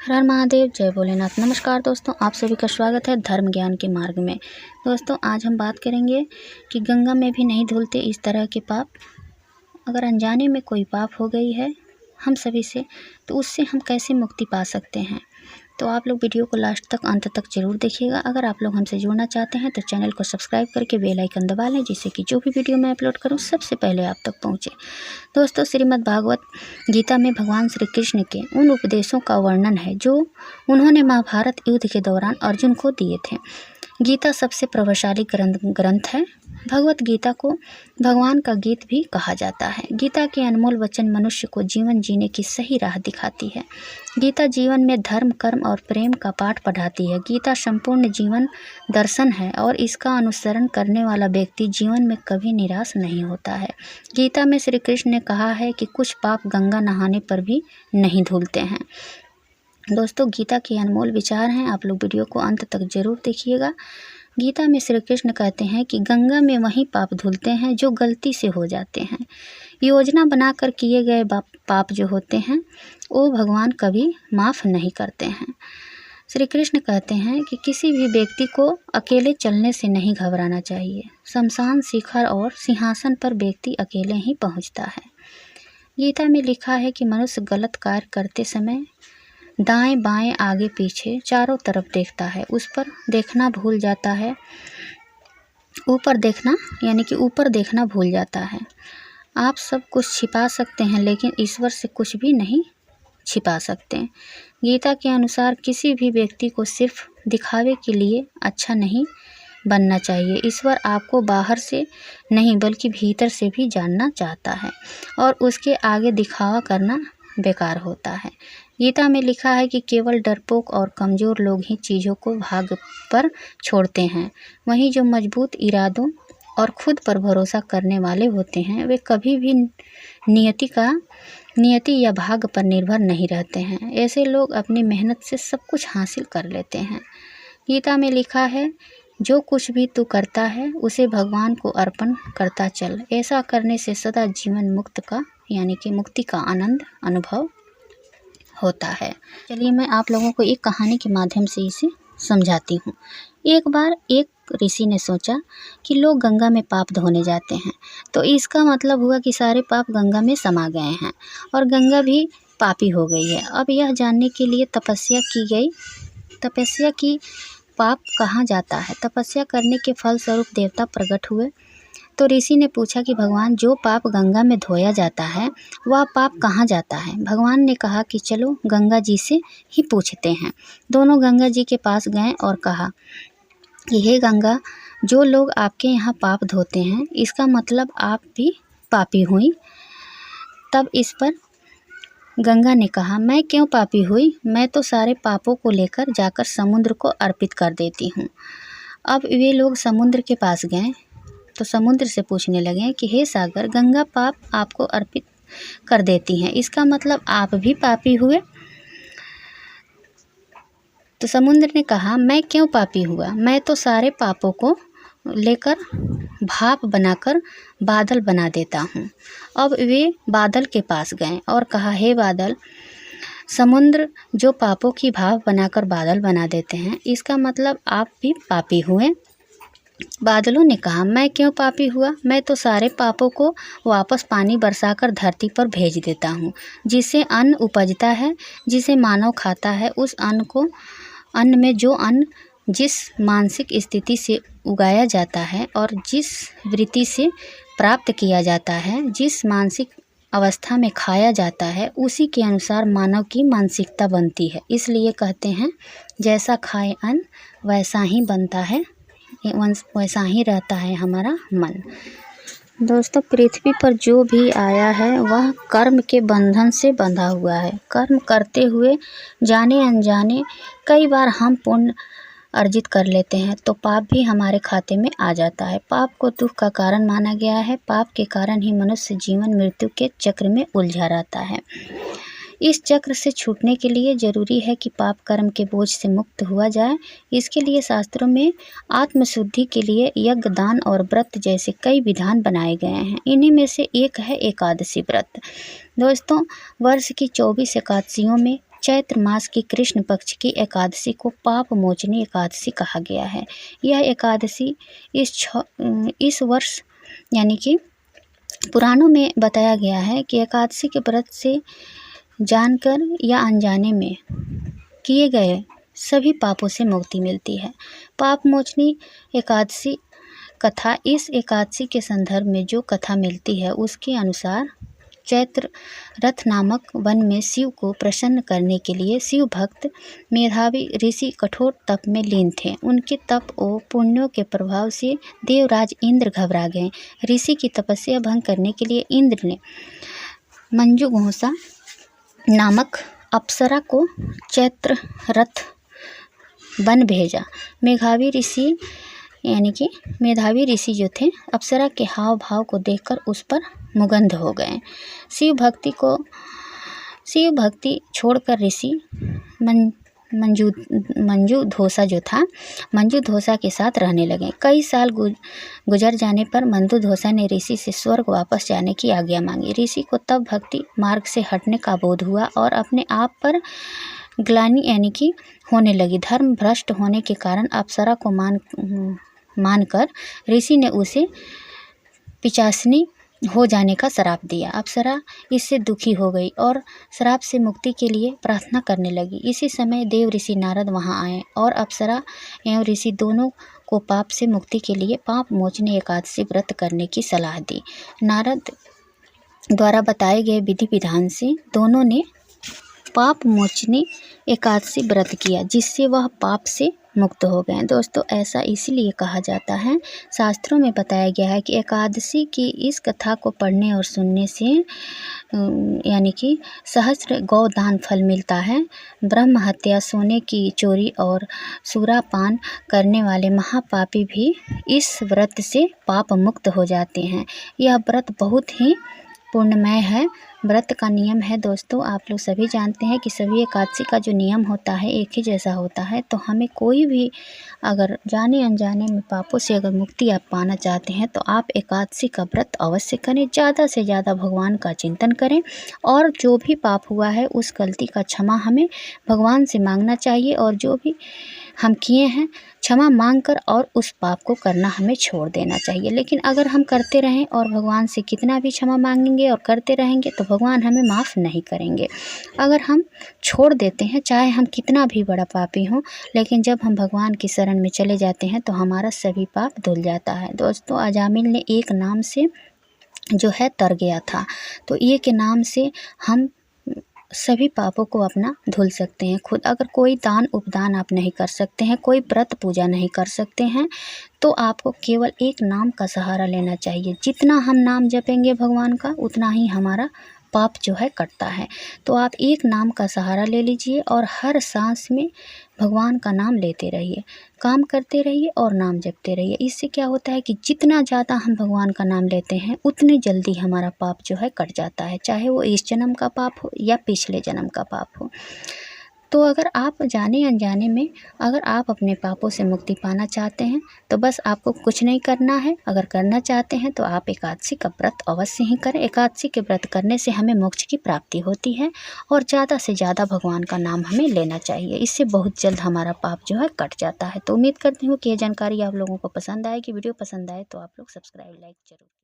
हर हर महादेव, जय भोलेनाथ। नमस्कार दोस्तों, आप सभी का स्वागत है धर्म ज्ञान के मार्ग में। दोस्तों, आज हम बात करेंगे कि गंगा में भी नहीं धुलते इस तरह के पाप। अगर अनजाने में कोई पाप हो गई है हम सभी से, तो उससे हम कैसे मुक्ति पा सकते हैं। तो आप लोग वीडियो को लास्ट तक, अंत तक जरूर देखिएगा। अगर आप लोग हमसे जुड़ना चाहते हैं तो चैनल को सब्सक्राइब करके बेल आइकन दबा लें, जिससे कि जो भी वीडियो मैं अपलोड करूं सबसे पहले आप तक पहुंचे। दोस्तों, श्रीमद् भागवत गीता में भगवान श्री कृष्ण के उन उपदेशों का वर्णन है जो उन्होंने महाभारत युद्ध के दौरान अर्जुन को दिए थे। गीता सबसे प्रभावशाली ग्रंथ है। भगवत गीता को भगवान का गीत भी कहा जाता है। गीता के अनमोल वचन मनुष्य को जीवन जीने की सही राह दिखाती है। गीता जीवन में धर्म, कर्म और प्रेम का पाठ पढ़ाती है। गीता संपूर्ण जीवन दर्शन है और इसका अनुसरण करने वाला व्यक्ति जीवन में कभी निराश नहीं होता है। गीता में श्री कृष्ण ने कहा है कि कुछ पाप गंगा नहाने पर भी नहीं धुलते हैं। दोस्तों, गीता के अनमोल विचार हैं, आप लोग वीडियो को अंत तक जरूर देखिएगा। गीता में श्री कृष्ण कहते हैं कि गंगा में वही पाप धुलते हैं जो गलती से हो जाते हैं। योजना बनाकर किए गए पाप जो होते हैं वो भगवान कभी माफ़ नहीं करते हैं। श्री कृष्ण कहते हैं कि किसी भी व्यक्ति को अकेले चलने से नहीं घबराना चाहिए। शमशान, शिखर और सिंहासन पर व्यक्ति अकेले ही पहुंचता है। गीता में लिखा है कि मनुष्य गलत कार्य करते समय दाएं बाएं, आगे पीछे, चारों तरफ देखता है। उस पर देखना भूल जाता है, ऊपर देखना यानी कि ऊपर देखना भूल जाता है। आप सब कुछ छिपा सकते हैं लेकिन ईश्वर से कुछ भी नहीं छिपा सकते। गीता के अनुसार किसी भी व्यक्ति को सिर्फ दिखावे के लिए अच्छा नहीं बनना चाहिए। ईश्वर आपको बाहर से नहीं बल्कि भीतर से भी जानना चाहता है और उसके आगे दिखावा करना बेकार होता है। गीता में लिखा है कि केवल डरपोक और कमज़ोर लोग ही चीज़ों को भाग्य पर छोड़ते हैं। वहीं जो मजबूत इरादों और खुद पर भरोसा करने वाले होते हैं वे कभी भी नियति या भाग्य पर निर्भर नहीं रहते हैं। ऐसे लोग अपनी मेहनत से सब कुछ हासिल कर लेते हैं। गीता में लिखा है, जो कुछ भी तू करता है उसे भगवान को अर्पण करता चल। ऐसा करने से सदा जीवन मुक्ति का आनंद अनुभव होता है। चलिए मैं आप लोगों को एक कहानी के माध्यम से इसे समझाती हूँ। एक बार एक ऋषि ने सोचा कि लोग गंगा में पाप धोने जाते हैं, तो इसका मतलब हुआ कि सारे पाप गंगा में समा गए हैं और गंगा भी पापी हो गई है। अब यह जानने के लिए तपस्या की पाप कहाँ जाता है। तपस्या करने के फलस्वरूप देवता प्रकट हुए। तो ऋषि ने पूछा कि भगवान, जो पाप गंगा में धोया जाता है वह पाप कहाँ जाता है। भगवान ने कहा कि चलो गंगा जी से ही पूछते हैं। दोनों गंगा जी के पास गए और कहा कि हे गंगा, जो लोग आपके यहाँ पाप धोते हैं इसका मतलब आप भी पापी हुई। तब इस पर गंगा ने कहा, मैं क्यों पापी हुई, मैं तो सारे पापों को लेकर जाकर समुद्र को अर्पित कर देती हूँ। अब वे लोग समुद्र के पास गए तो समुद्र से पूछने लगे कि हे सागर, गंगा पाप आपको अर्पित कर देती हैं, इसका मतलब आप भी पापी हुए। तो समुद्र ने कहा, मैं क्यों पापी हुआ, मैं तो सारे पापों को लेकर भाप बनाकर बादल बना देता हूँ। अब वे बादल के पास गए और कहा, हे बादल, समुद्र जो पापों की भाप बनाकर बादल बना देते हैं इसका मतलब आप भी पापी हुए। बादलों ने कहा, मैं क्यों पापी हुआ, मैं तो सारे पापों को वापस पानी बरसाकर धरती पर भेज देता हूँ। जिससे अन्न उपजता है, जिसे मानव खाता है, उस अन्न में जो अन्न जिस मानसिक स्थिति से उगाया जाता है और जिस वृत्ति से प्राप्त किया जाता है, जिस मानसिक अवस्था में खाया जाता है, उसी के अनुसार मानव की मानसिकता बनती है। इसलिए कहते हैं, जैसा खाए अन्न वैसा ही बनता है, वैसा ही रहता है हमारा मन। दोस्तों, पृथ्वी पर जो भी आया है वह कर्म के बंधन से बंधा हुआ है। कर्म करते हुए जाने अनजाने कई बार हम पुण्य अर्जित कर लेते हैं तो पाप भी हमारे खाते में आ जाता है। पाप को दुख का कारण माना गया है। पाप के कारण ही मनुष्य जीवन मृत्यु के चक्र में उलझा रहता है। इस चक्र से छूटने के लिए जरूरी है कि पाप कर्म के बोझ से मुक्त हुआ जाए। इसके लिए शास्त्रों में आत्मशुद्धि के लिए यज्ञ, दान और व्रत जैसे कई विधान बनाए गए हैं। इन्हीं में से एक है एकादशी व्रत। दोस्तों, वर्ष की 24 एकादशियों में चैत्र मास की कृष्ण पक्ष की एकादशी को पाप मोचनी एकादशी कहा गया है। यह एकादशी इस वर्ष यानी कि पुराणों में बताया गया है कि एकादशी के व्रत से जानकर या अनजाने में किए गए सभी पापों से मुक्ति मिलती है। पाप मोचनी एकादशी कथा, इस एकादशी के संदर्भ में जो कथा मिलती है उसके अनुसार चैत्र रथ नामक वन में शिव को प्रसन्न करने के लिए शिव भक्त मेधावी ऋषि कठोर तप में लीन थे। उनके तप और पुण्यों के प्रभाव से देवराज इंद्र घबरा गए। ऋषि की तपस्या भंग करने के लिए इंद्र ने मंजुघोषा नामक अप्सरा को चैत्र रथ वन भेजा। मेधावी ऋषि जो थे अप्सरा के हाव भाव को देखकर उस पर मुग्ध हो गए। शिव भक्ति छोड़कर ऋषि मंजुधोसा के साथ रहने लगे। कई साल गुजर जाने पर मंजुधोसा ने ऋषि से स्वर्ग वापस जाने की आज्ञा मांगी। ऋषि को तब भक्ति मार्ग से हटने का बोध हुआ और अपने आप पर ग्लानि यानी कि होने लगी। धर्म भ्रष्ट होने के कारण अप्सरा को मानकर ऋषि ने उसे पिशाचिनी हो जाने का श्राप दिया। अप्सरा इससे दुखी हो गई और श्राप से मुक्ति के लिए प्रार्थना करने लगी। इसी समय देव ऋषि नारद वहां आए और अप्सरा एवं ऋषि दोनों को पाप से मुक्ति के लिए पाप मोचनी एकादशी व्रत करने की सलाह दी। नारद द्वारा बताए गए विधि विधान से दोनों ने पाप मोचनी एकादशी व्रत किया, जिससे वह पाप से मुक्त हो गए। दोस्तों, ऐसा इसलिए कहा जाता है, शास्त्रों में बताया गया है कि एकादशी की इस कथा को पढ़ने और सुनने से यानी कि सहस्त्र गौदान फल मिलता है। ब्रह्म हत्या, सोने की चोरी और सुरापान करने वाले महापापी भी इस व्रत से पाप मुक्त हो जाते हैं। यह व्रत बहुत ही पुण्यमय है। व्रत का नियम है दोस्तों, आप लोग सभी जानते हैं कि सभी एकादशी का जो नियम होता है एक ही जैसा होता है। तो हमें कोई भी अगर जाने अनजाने में पापों से अगर मुक्ति आप पाना चाहते हैं तो आप एकादशी का व्रत अवश्य करें। ज़्यादा से ज़्यादा भगवान का चिंतन करें और जो भी पाप हुआ है उस गलती का क्षमा हमें भगवान से मांगना चाहिए और जो भी हम किए हैं क्षमा मांगकर और उस पाप को करना हमें छोड़ देना चाहिए। लेकिन अगर हम करते रहें और भगवान से कितना भी क्षमा मांगेंगे और करते रहेंगे तो भगवान हमें माफ़ नहीं करेंगे। अगर हम छोड़ देते हैं, चाहे हम कितना भी बड़ा पापी हों, लेकिन जब हम भगवान की शरण में चले जाते हैं तो हमारा सभी पाप धुल जाता है। दोस्तों, अजामिल ने एक नाम से जो है तर गया था, तो ये के नाम से हम सभी पापों को अपना धुल सकते हैं खुद। अगर कोई दान उपदान आप नहीं कर सकते हैं, कोई व्रत पूजा नहीं कर सकते हैं, तो आपको केवल एक नाम का सहारा लेना चाहिए। जितना हम नाम जपेंगे भगवान का उतना ही हमारा पाप जो है कटता है। तो आप एक नाम का सहारा ले लीजिए और हर सांस में भगवान का नाम लेते रहिए, काम करते रहिए और नाम जपते रहिए। इससे क्या होता है कि जितना ज़्यादा हम भगवान का नाम लेते हैं उतनी जल्दी हमारा पाप जो है कट जाता है, चाहे वो इस जन्म का पाप हो या पिछले जन्म का पाप हो। तो अगर आप जाने अनजाने में अगर आप अपने पापों से मुक्ति पाना चाहते हैं तो बस आपको कुछ नहीं करना है। अगर करना चाहते हैं तो आप एकादशी का व्रत अवश्य ही करें। एकादशी के व्रत करने से हमें मोक्ष की प्राप्ति होती है और ज़्यादा से ज़्यादा भगवान का नाम हमें लेना चाहिए। इससे बहुत जल्द हमारा पाप जो है कट जाता है। तो उम्मीद करती हूँ कि ये जानकारी आप लोगों को पसंद आएगी। वीडियो पसंद आए तो आप लोग सब्सक्राइब लाइक जरूर।